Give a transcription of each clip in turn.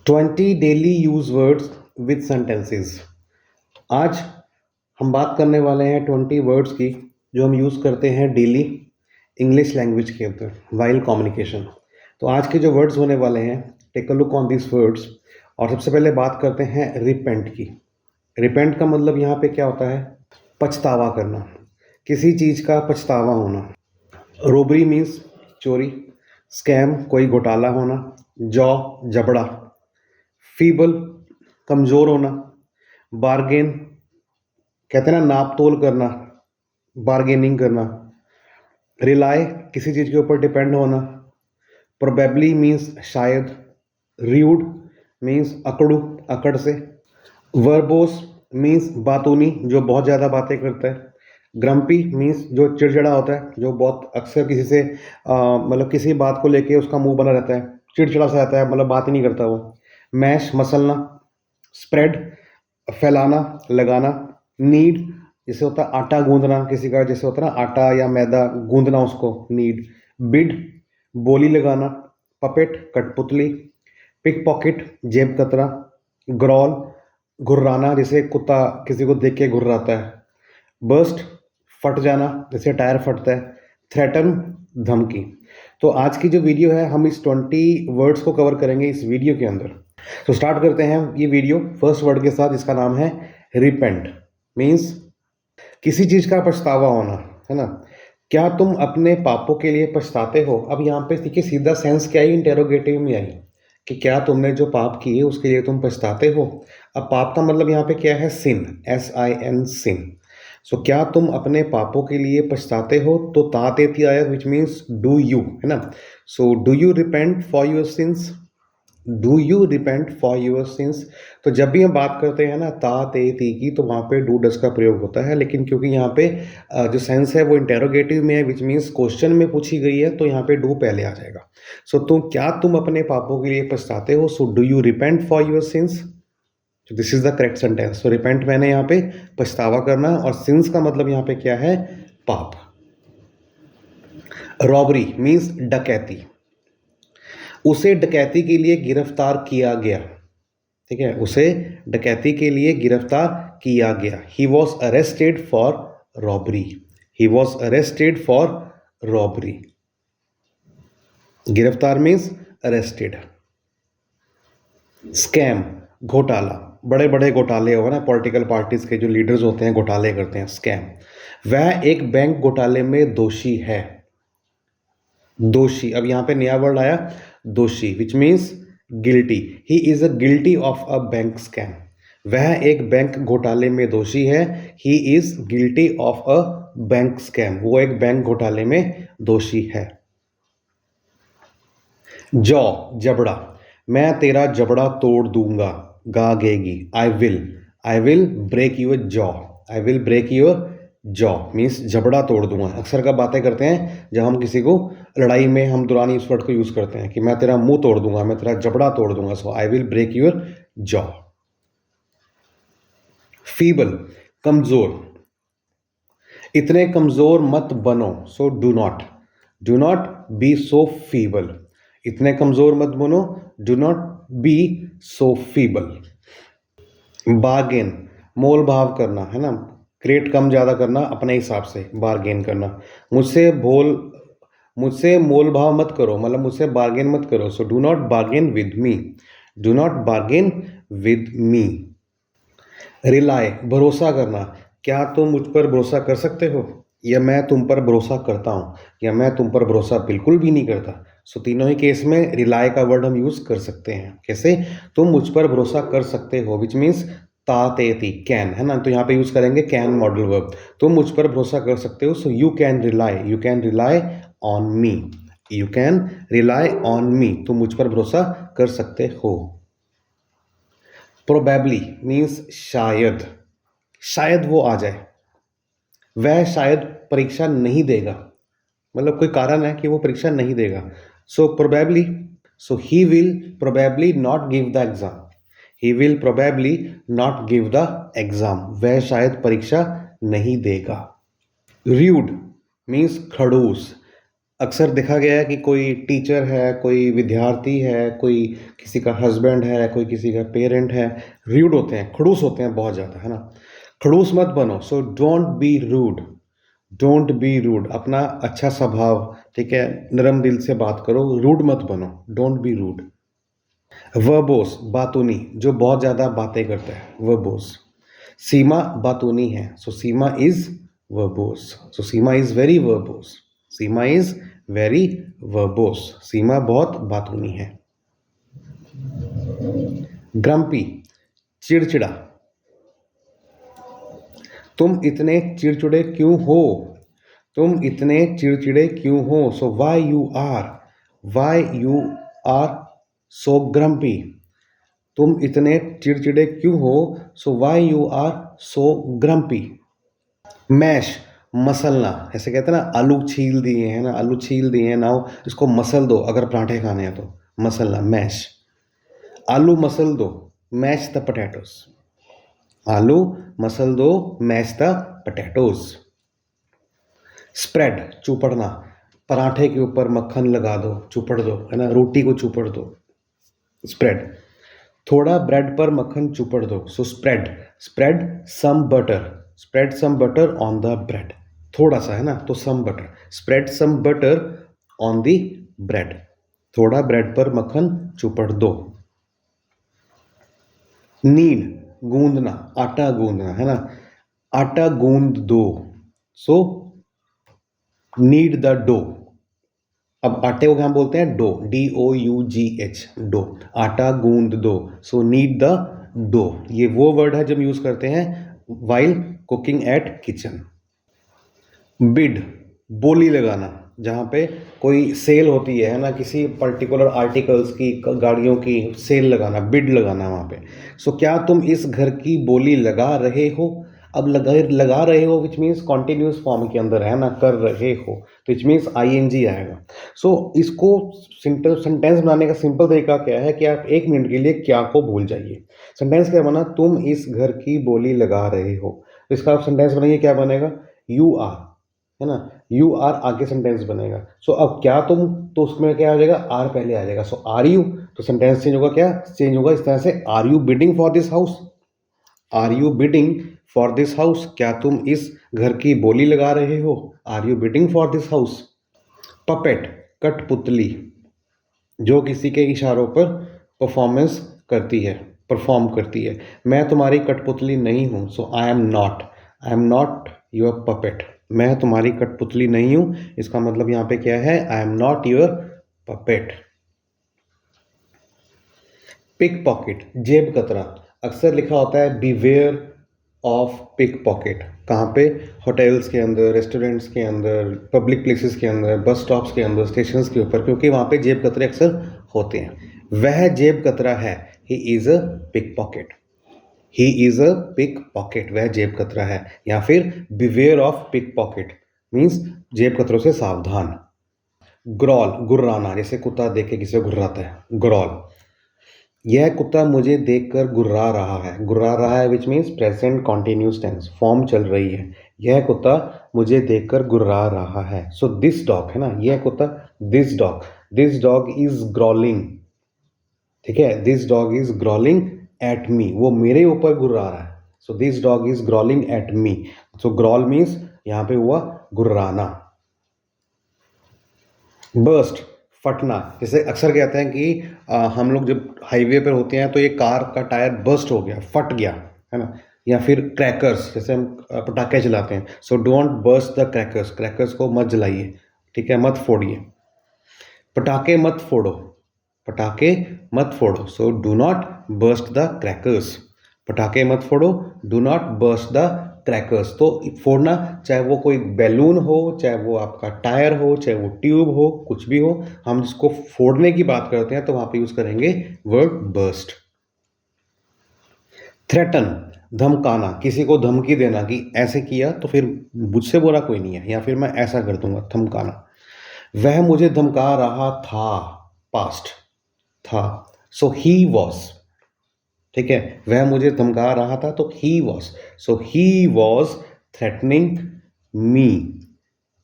20 daily use words with sentences. आज हम बात करने वाले हैं 20 वर्ड्स की जो हम यूज़ करते हैं डेली इंग्लिश लैंग्वेज के अंदर वाइल कम्युनिकेशन। तो आज के जो वर्ड्स होने वाले हैं, take a look on this words. और सबसे पहले बात करते हैं रिपेंट की। रिपेंट का मतलब यहाँ पे क्या होता है? पछतावा करना, किसी चीज़ का पछतावा होना। रोबरी मीन्स चोरी। स्कैम कोई घोटाला होना। जॉ जबड़ा। फीबल कमज़ोर होना। बार्गेन कहते हैं ना, नाप तोल करना, बार्गेनिंग करना। रिलाय किसी चीज़ के ऊपर डिपेंड होना। प्रोबेबली मीन्स शायद। र्यूड मीन्स अकड़ू, अकड़ से। वर्बोस मीन्स बातूनी, जो बहुत ज़्यादा बातें करता है। ग्रम्पी मीन्स जो चिड़चिड़ा होता है, जो बहुत अक्सर किसी से मतलब किसी बात को लेके उसका मुंह बना रहता है, चिड़चिड़ा सा रहता है, मतलब बात ही नहीं करता वो। मैश मसलना। स्प्रेड फैलाना, लगाना। नीड जैसे होता है आटा गूंदना, किसी का जैसे होता है ना आटा या मैदा गूंदना, उसको नीड। बिड बोली लगाना। पपेट कठपुतली। पिक पॉकेट जेब कतरा। ग्रॉल घुर्राना, जैसे कुत्ता किसी को देख के घुर्राता है। बर्स्ट फट जाना, जैसे टायर फटता है। थ्रेटन धमकी। तो आज की जो वीडियो है, हम इस 20 वर्ड्स को कवर करेंगे इस वीडियो के अंदर। तो स्टार्ट करते हैं ये वीडियो फर्स्ट वर्ड के साथ, इसका नाम है रिपेंट। मीन्स किसी चीज़ का पछतावा होना, है ना। क्या तुम अपने पापों के लिए पछताते हो? अब यहाँ पे देखिए सीधा सेंस क्या आई, इंटेरोगेटिव में आई कि क्या तुमने जो पाप किए उसके लिए तुम पछताते हो। अब पाप का मतलब यहाँ पे क्या है? सिन, SIN सिन। सो क्या तुम अपने पापों के लिए पछताते हो? तो ता तेती आया विच मीन्स डू यू, है ना। So do you repent for your sins? Do you repent for your sins? तो जब भी हम बात करते हैं ना ता ते ती की, तो वहाँ पे डू डस का प्रयोग होता है, लेकिन क्योंकि यहाँ पे जो सेंस है वो इंटेरोगेटिव में है, विच मीन्स क्वेश्चन में पूछी गई है, तो यहाँ पे डू पहले आ जाएगा। सो तुम अपने पापों के लिए पछताते हो? So do you repent for your sins? This is the correct sentence. So repent मैंने यहाँ पे पछतावा करना, और सिंस का मतलब यहाँ पे क्या है? पाप। रॉबरी मीन्स डकैती। उसे डकैती के लिए गिरफ्तार किया गया, ठीक है, उसे डकैती के लिए गिरफ्तार किया गया। He was arrested for robbery. He was arrested for robbery. गिरफ्तार मीन्स अरेस्टेड। स्कैम घोटाला, बड़े बड़े घोटाले हो ना, पॉलिटिकल पार्टीज के जो लीडर्स होते हैं घोटाले करते हैं, स्कैम। वह एक बैंक घोटाले में दोषी है। दोषी, अब यहाँ पे नया वर्ड आया दोषी, which means guilty. He is a guilty of a bank scam. वह एक बैंक घोटाले में दोषी है। He is guilty of a bank scam. वो एक बैंक घोटाले में दोषी है। जॉ जबड़ा, मैं तेरा जबड़ा तोड़ दूंगा, गागेगी। I will break your jaw. I will break your jaw means जबड़ा तोड़ दूंगा। अक्सर का बातें करते हैं जब हम किसी को लड़ाई में हम दुरानी इस वर्ड को यूज करते हैं कि मैं तेरा मुंह तोड़ दूंगा, मैं तेरा जबड़ा तोड़ दूंगा। So I will break your jaw. Feeble कमजोर, इतने कमजोर मत बनो। So do not be so feeble. इतने कमजोर मत बनो, do not be so feeble. Bargain मोल भाव करना, है ना, रेट कम ज़्यादा करना अपने हिसाब से, बार्गेन करना। मुझसे मोल भाव मत करो, मतलब मुझसे बार्गेन मत करो। सो do not bargain with me. Do not bargain with me. Rely भरोसा करना, क्या तुम मुझ पर भरोसा कर सकते हो? या मैं तुम पर भरोसा करता हूँ, या मैं तुम पर भरोसा बिल्कुल भी नहीं करता। सो तीनों ही केस में रिलाय का वर्ड हम यूज कर सकते हैं। कैसे? तुम मुझ पर भरोसा कर सकते हो, विच मीन्स ता ते ती कैन, है ना। तो यहाँ पे यूज करेंगे कैन मॉडल वर्ब। तुम मुझ पर भरोसा कर सकते हो। So you can rely on me. You can rely on me, तुम मुझ पर भरोसा कर सकते हो। प्रोबेबली मीन्स शायद, शायद वो आ जाए। वह शायद परीक्षा नहीं देगा, मतलब कोई कारण है कि वो परीक्षा नहीं देगा। So probably, so he will probably not give the exam. He will probably not give the exam, वह शायद परीक्षा नहीं देगा। र्यूड मीन्स खड़ूस। अक्सर देखा गया है कि कोई टीचर है, कोई विद्यार्थी है, कोई किसी का हस्बैंड है, कोई किसी का पेरेंट है, रूड होते हैं, खड़ूस होते हैं बहुत ज़्यादा, है ना? खड़ूस मत बनो, so don't be rude, don't be rude. अपना अच्छा स्वभाव, ठीक है, नरम दिल से बात करो, रूड मत बनो, डोंट बी रूड। वर्बोस, बातूनी, जो बहुत ज़्यादा बातें करता है, वर्बोस। सीमा बातूनी है, so Seema is verbose, so Seema is very verbose, Seema is very verbose, Seema बहुत बातूनी है। ग्रम्पी, चिड़चिड़ा, तुम इतने चिड़चिड़े क्यों हो, तुम इतने चिड़चिड़े क्यों हो, so why you are so grumpy, तुम इतने चिड़चिड़े क्यों हो, so why you are so grumpy. Mash, मसलना, ऐसे कहते हैं ना, आलू छील दिए हैं ना, आलू छील दिए हैं ना, इसको मसल दो अगर पराठे खाने हैं तो, मसलना, मैश। आलू मसल दो, मैश द पोटैटोज, आलू मसल दो, मैश द पोटैटोज। स्प्रेड, चूपड़ना, पराठे के ऊपर मक्खन लगा दो, चूपड़ दो, है ना, रोटी को चूपड़ दो, स्प्रेड। थोड़ा ब्रेड पर मक्खन चूपड़ दो, so spread, spread some butter, spread some butter on the bread, थोड़ा सा, है ना, तो some butter, spread some butter on the bread, थोड़ा ब्रेड पर मक्खन चूपड़ दो। नीड, गूंदना, आटा गूंदना, है ना, आटा गूंद दो, सो नीड द डो। अब आटे को क्या बोलते हैं, डो, DOUGH, डो, आटा गूंद दो, सो नीड द डो। ये वो वर्ड है जब यूज करते हैं while cooking eight kitchen. Bid, बोली लगाना, जहाँ पे कोई सेल होती है ना, किसी पर्टिकुलर आर्टिकल्स की, गाड़ियों की सेल लगाना, बिड लगाना वहाँ पे। सो क्या तुम इस घर की बोली लगा रहे हो, अब लगा रहे हो विच मीन्स कॉन्टिन्यूस फॉर्म के अंदर है ना, कर रहे हो, तो विच मीन्स ING आएगा। सो इसको सेंटेंस बनाने का सिंपल तरीका क्या है कि आप 1 मिनट के लिए क्या को भूल जाइए। सेंटेंस क्या बना, तुम इस घर की बोली लगा रहे हो, इसका आप सेंटेंस बनाइए, क्या बनेगा, यू आर, है ना, यू आर आगे सेंटेंस बनेगा। सो अब क्या तुम, तो उसमें क्या आ जाएगा, आर पहले आ जाएगा, सो आर यू, तो सेंटेंस चेंज होगा, क्या चेंज होगा, इस तरह से, are you bidding for this house, are you bidding for this house, क्या तुम इस घर की बोली लगा रहे हो, are you bidding for this house. Puppet, कठपुतली, जो किसी के इशारों पर परफॉर्मेंस करती है, परफॉर्म करती है। मैं तुम्हारी कठपुतली नहीं हूँ, so I am not your puppet, मैं तुम्हारी कठपुतली नहीं हूँ, इसका मतलब यहाँ पे क्या है, I am not your puppet. Pickpocket, जेब कतरा, अक्सर लिखा होता है बिवेयर ऑफ पिक पॉकेट, कहाँ पे, होटल्स के अंदर, रेस्टोरेंट्स के अंदर, पब्लिक प्लेसेस के अंदर, बस स्टॉप्स के अंदर, स्टेशंस के ऊपर, क्योंकि वहाँ पे जेब कतरे अक्सर होते हैं। वह जेब कतरा है, he is a pickpocket, he is a pickpocket, वह जेब कतरा है। या फिर beware of pickpocket means जेब कतरों से सावधान। ग्रॉल, गुर्राना, जैसे कुत्ता देख के किसी को घुर्राता है, ग्रॉल। यह कुत्ता मुझे देखकर गुर्रा रहा है which means present continuous tense, form चल रही है, यह कुत्ता मुझे देखकर गुर्रा रहा है। सो दिस डॉग, है ना, यह कुत्ता, दिस डॉग इज ग्रॉलिंग, ठीक है, this dog is growling at me, वो मेरे ऊपर गुर्रा रहा है, so this dog is growling at me, so growl means यहाँ पे हुआ गुर्राना। बर्स्ट, फटना, जैसे अक्सर कहते हैं कि हम लोग जब हाईवे पर होते हैं तो ये कार का टायर बर्स्ट हो गया, फट गया, है ना, या फिर क्रैकर्स, जैसे हम पटाखे जलाते हैं, so don't burst the crackers, crackers को मत जलाइए, ठीक है, मत फोड़िए। पटाखे मत फोड़ो, पटाखे मत फोड़ो, so do not burst the crackers, पटाखे मत फोड़ो, do not burst the crackers. तो फोड़ना, चाहे वो कोई बैलून हो, चाहे वो आपका टायर हो, चाहे वो ट्यूब हो, कुछ भी हो, हम जिसको फोड़ने की बात करते हैं तो वहां पे यूज करेंगे वर्ड बर्स्ट। थ्रेटन, धमकाना, किसी को धमकी देना कि ऐसे किया तो फिर मुझसे बुरा कोई नहीं है, या फिर मैं ऐसा कर दूंगा, धमकाना। वह मुझे धमका रहा था, पास्ट, था, सो ही वॉज, ठीक है, वह मुझे धमका रहा था तो he was, so he was threatening me,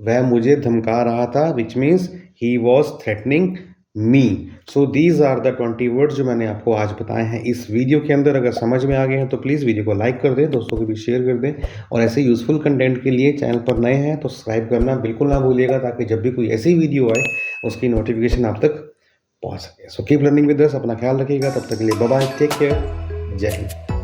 वह मुझे धमका रहा था, which means he was threatening me. So these are the 20 words जो मैंने आपको आज बताए हैं इस वीडियो के अंदर। अगर समझ में आ गए हैं तो प्लीज़ वीडियो को लाइक कर दें, दोस्तों को भी शेयर कर दें, और ऐसे यूजफुल कंटेंट के लिए चैनल पर नए हैं तो सब्सक्राइब करना बिल्कुल ना भूलिएगा, ताकि जब भी कोई ऐसी वीडियो आए उसकी नोटिफिकेशन आप तक पहुंच सके। So keep learning with us, अपना ख्याल रखिएगा, तब तक के लिए बाय बाय, टेक केयर, जय हिंद।